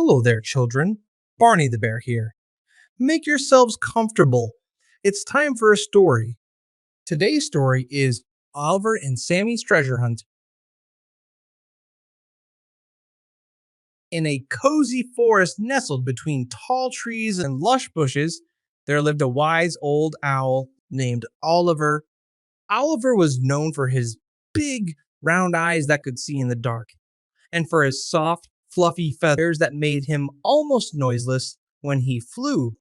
Hello there, children. Barney the bear here. Make yourselves comfortable. It's time for a story. Today's story is Oliver and Sammy's Treasure Hunt. In a cozy forest nestled between tall trees and lush bushes, there lived a wise old owl named Oliver. Oliver was known for his big, round eyes that could see in the dark, and for his soft, fluffy feathers that made him almost noiseless when he flew.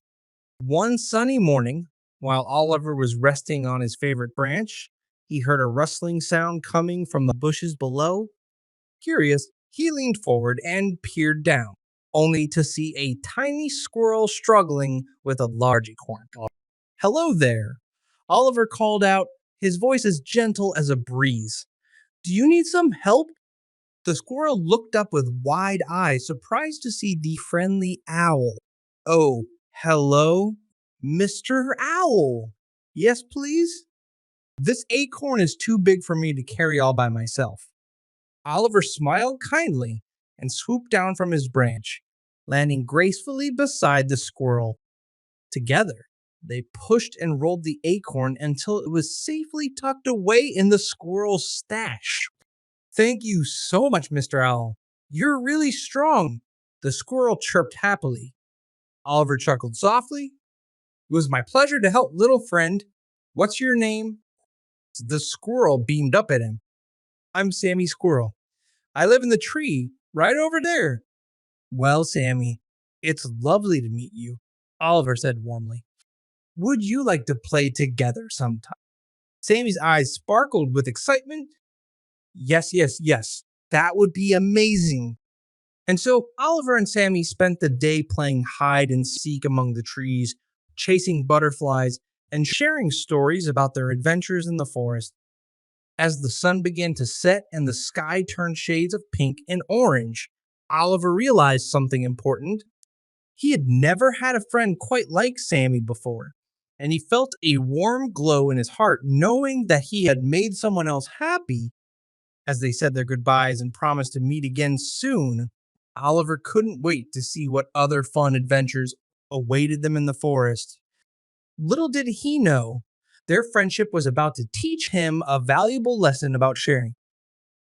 One sunny morning, while Oliver was resting on his favorite branch, he heard a rustling sound coming from the bushes below. Curious, he leaned forward and peered down, only to see a tiny squirrel struggling with a large acorn. Hello there, Oliver called out, his voice as gentle as a breeze. Do you need some help? The squirrel looked up with wide eyes, surprised to see the friendly owl. Oh, hello, Mr. Owl. Yes, please? This acorn is too big for me to carry all by myself. Oliver smiled kindly and swooped down from his branch, landing gracefully beside the squirrel. Together, they pushed and rolled the acorn until it was safely tucked away in the squirrel's stash. Thank you so much, Mr. Owl. You're really strong. The squirrel chirped happily. Oliver chuckled softly. It was my pleasure to help, little friend. What's your name? The squirrel beamed up at him. I'm Sammy Squirrel. I live in the tree right over there. Well, Sammy, it's lovely to meet you, Oliver said warmly. Would you like to play together sometime? Sammy's eyes sparkled with excitement. Yes, yes, yes. That would be amazing. And so Oliver and Sammy spent the day playing hide and seek among the trees, chasing butterflies, and sharing stories about their adventures in the forest. As the sun began to set and the sky turned shades of pink and orange, Oliver realized something important. He had never had a friend quite like Sammy before, and he felt a warm glow in his heart knowing that he had made someone else happy. As they said their goodbyes and promised to meet again soon, Oliver couldn't wait to see what other fun adventures awaited them in the forest. Little did he know, their friendship was about to teach him a valuable lesson about sharing.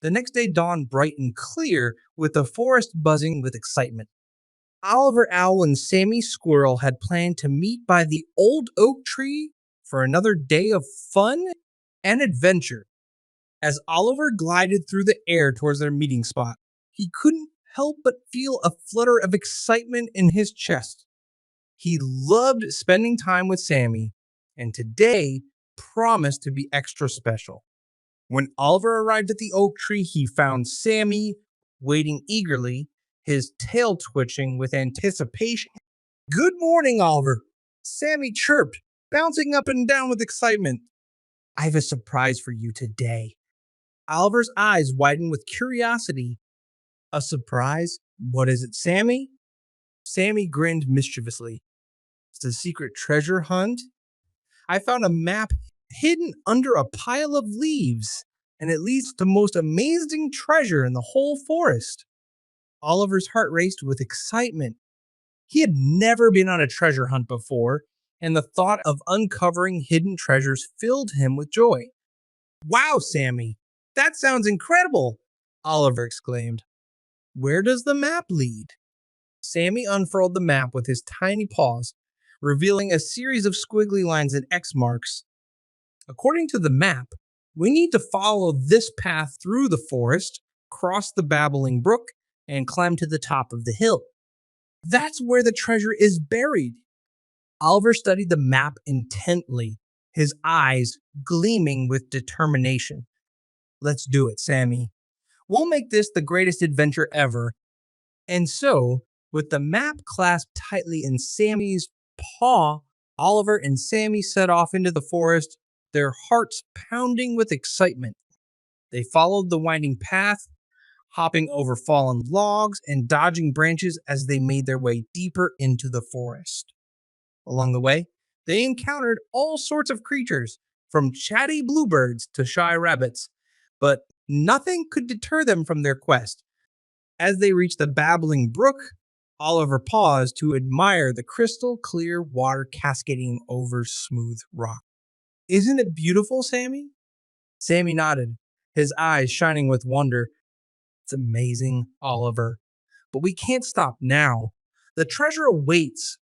The next day dawned bright and clear, with the forest buzzing with excitement. Oliver Owl and Sammy Squirrel had planned to meet by the old oak tree for another day of fun and adventure. As Oliver glided through the air towards their meeting spot, he couldn't help but feel a flutter of excitement in his chest. He loved spending time with Sammy, and today promised to be extra special. When Oliver arrived at the oak tree, he found Sammy waiting eagerly, his tail twitching with anticipation. Good morning, Oliver, Sammy chirped, bouncing up and down with excitement. I have a surprise for you today. Oliver's eyes widened with curiosity. A surprise? What is it, Sammy? Sammy grinned mischievously. It's a secret treasure hunt. I found a map hidden under a pile of leaves, and it leads to the most amazing treasure in the whole forest. Oliver's heart raced with excitement. He had never been on a treasure hunt before, and the thought of uncovering hidden treasures filled him with joy. Wow, Sammy, that sounds incredible, Oliver exclaimed. Where does the map lead? Sammy unfurled the map with his tiny paws, revealing a series of squiggly lines and X marks. According to the map, we need to follow this path through the forest, cross the babbling brook, and climb to the top of the hill. That's where the treasure is buried. Oliver studied the map intently, his eyes gleaming with determination. Let's do it, Sammy. We'll make this the greatest adventure ever. And so, with the map clasped tightly in Sammy's paw, Oliver and Sammy set off into the forest, their hearts pounding with excitement. They followed the winding path, hopping over fallen logs and dodging branches as they made their way deeper into the forest. Along the way, they encountered all sorts of creatures, from chatty bluebirds to shy rabbits, but nothing could deter them from their quest. As they reached the babbling brook, Oliver paused to admire the crystal clear water cascading over smooth rock. Isn't it beautiful, Sammy? Sammy nodded, his eyes shining with wonder. It's amazing, Oliver. But we can't stop now. The treasure awaits.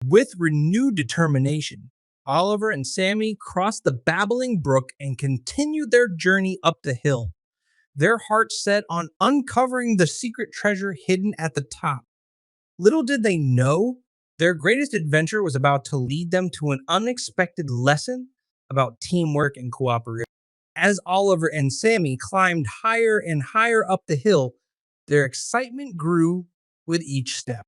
With renewed determination, Oliver and Sammy crossed the babbling brook and continued their journey up the hill, their hearts set on uncovering the secret treasure hidden at the top. Little did they know, their greatest adventure was about to lead them to an unexpected lesson about teamwork and cooperation. As Oliver and Sammy climbed higher and higher up the hill, their excitement grew with each step.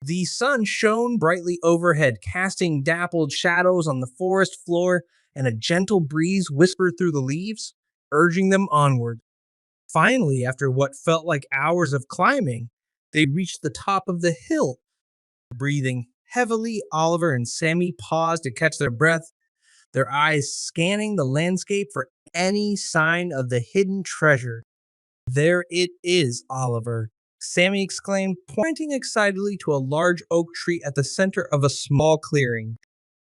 The sun shone brightly overhead, casting dappled shadows on the forest floor, and a gentle breeze whispered through the leaves, urging them onward. Finally, after what felt like hours of climbing, they reached the top of the hill. Breathing heavily, Oliver and Sammy paused to catch their breath, their eyes scanning the landscape for any sign of the hidden treasure. There it is, Oliver, Sammy exclaimed, pointing excitedly to a large oak tree at the center of a small clearing.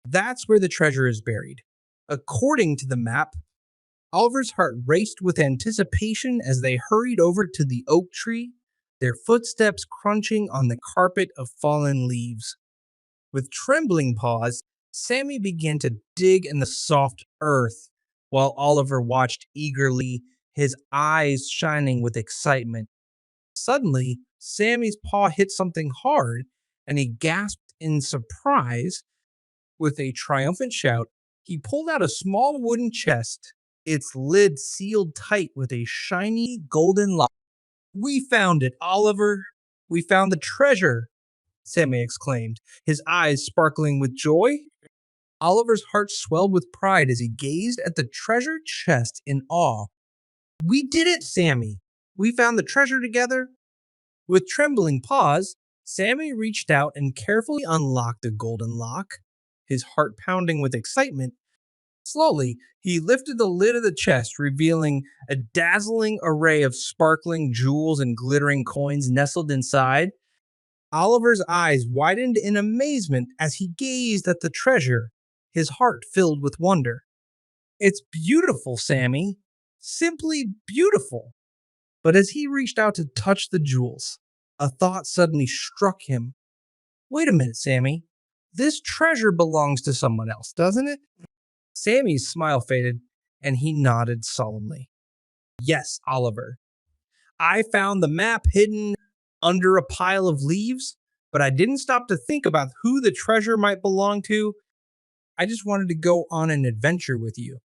That's where the treasure is buried. According to the map, Oliver's heart raced with anticipation as they hurried over to the oak tree, their footsteps crunching on the carpet of fallen leaves. With trembling paws, Sammy began to dig in the soft earth, while Oliver watched eagerly, his eyes shining with excitement. Suddenly, Sammy's paw hit something hard, and he gasped in surprise. With a triumphant shout, he pulled out a small wooden chest, its lid sealed tight with a shiny golden lock. We found it, Oliver! We found the treasure! Sammy exclaimed, his eyes sparkling with joy. Oliver's heart swelled with pride as he gazed at the treasure chest in awe. We did it, Sammy! We found the treasure together. With trembling paws, Sammy reached out and carefully unlocked the golden lock, his heart pounding with excitement. Slowly, he lifted the lid of the chest, revealing a dazzling array of sparkling jewels and glittering coins nestled inside. Oliver's eyes widened in amazement as he gazed at the treasure, his heart filled with wonder. It's beautiful, Sammy. Simply beautiful. But as he reached out to touch the jewels, a thought suddenly struck him. Wait a minute, Sammy. This treasure belongs to someone else, doesn't it? Sammy's smile faded, and he nodded solemnly. Yes, Oliver. I found the map hidden under a pile of leaves, but I didn't stop to think about who the treasure might belong to. I just wanted to go on an adventure with you.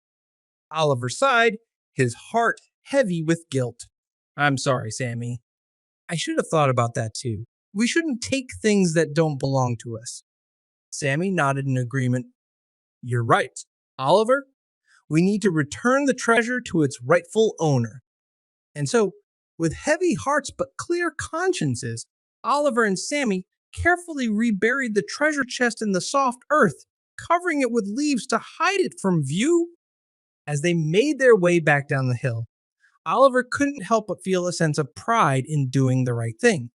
Oliver sighed, his heart heavy with guilt. I'm sorry, Sammy. I should have thought about that too. We shouldn't take things that don't belong to us. Sammy nodded in agreement. You're right, Oliver. We need to return the treasure to its rightful owner. And so, with heavy hearts but clear consciences, Oliver and Sammy carefully reburied the treasure chest in the soft earth, covering it with leaves to hide it from view. As they made their way back down the hill, Oliver couldn't help but feel a sense of pride in doing the right thing.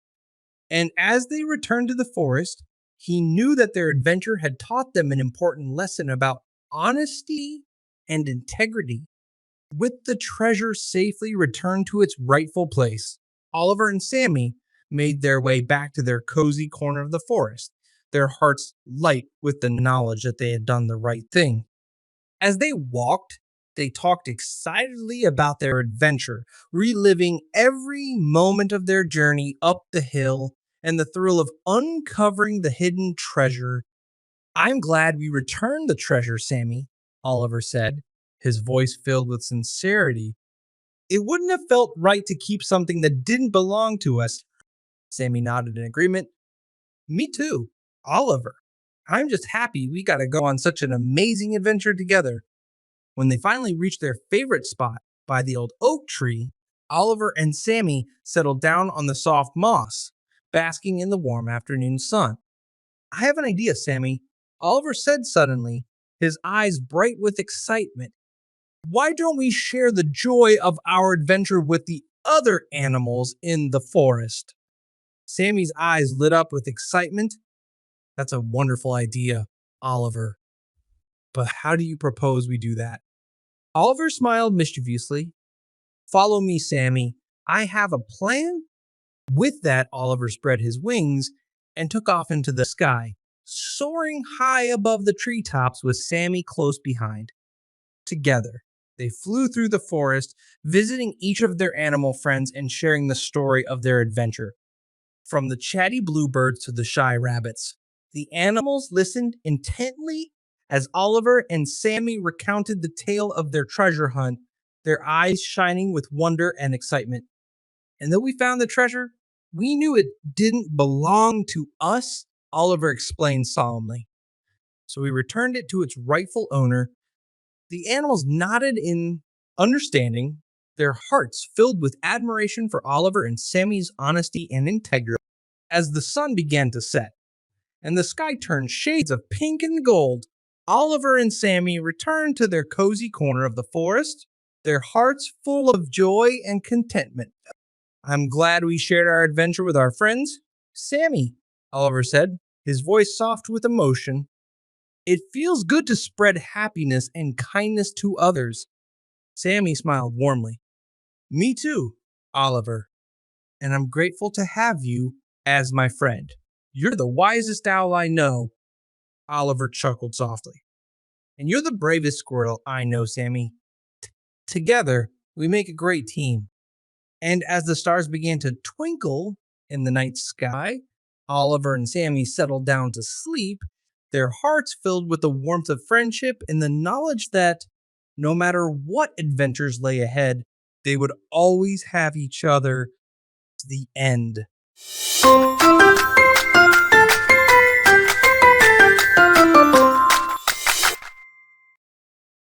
And as they returned to the forest, he knew that their adventure had taught them an important lesson about honesty and integrity. With the treasure safely returned to its rightful place, Oliver and Sammy made their way back to their cozy corner of the forest, their hearts light with the knowledge that they had done the right thing. As they walked, they talked excitedly about their adventure, reliving every moment of their journey up the hill and the thrill of uncovering the hidden treasure. I'm glad we returned the treasure, Sammy, Oliver said, his voice filled with sincerity. It wouldn't have felt right to keep something that didn't belong to us. Sammy nodded in agreement. Me too, Oliver. I'm just happy we got to go on such an amazing adventure together. When they finally reached their favorite spot by the old oak tree, Oliver and Sammy settled down on the soft moss, basking in the warm afternoon sun. I have an idea, Sammy, Oliver said suddenly, his eyes bright with excitement. Why don't we share the joy of our adventure with the other animals in the forest? Sammy's eyes lit up with excitement. That's a wonderful idea, Oliver. But how do you propose we do that? Oliver smiled mischievously. Follow me, Sammy. I have a plan. With that, Oliver spread his wings and took off into the sky, soaring high above the treetops with Sammy close behind. Together, they flew through the forest, visiting each of their animal friends and sharing the story of their adventure. From the chatty bluebirds to the shy rabbits, the animals listened intently as Oliver and Sammy recounted the tale of their treasure hunt, their eyes shining with wonder and excitement. And though we found the treasure, we knew it didn't belong to us, Oliver explained solemnly. So we returned it to its rightful owner. The animals nodded in understanding, their hearts filled with admiration for Oliver and Sammy's honesty and integrity. As the sun began to set, and the sky turned shades of pink and gold, Oliver and Sammy returned to their cozy corner of the forest, their hearts full of joy and contentment. I'm glad we shared our adventure with our friends. Sammy, Oliver said, his voice soft with emotion. It feels good to spread happiness and kindness to others. Sammy smiled warmly. Me too, Oliver. And I'm grateful to have you as my friend. You're the wisest owl I know, Oliver chuckled softly. And you're the bravest squirrel I know, Sammy. Together, we make a great team. And as the stars began to twinkle in the night sky, Oliver and Sammy settled down to sleep, their hearts filled with the warmth of friendship and the knowledge that no matter what adventures lay ahead, they would always have each other to the end.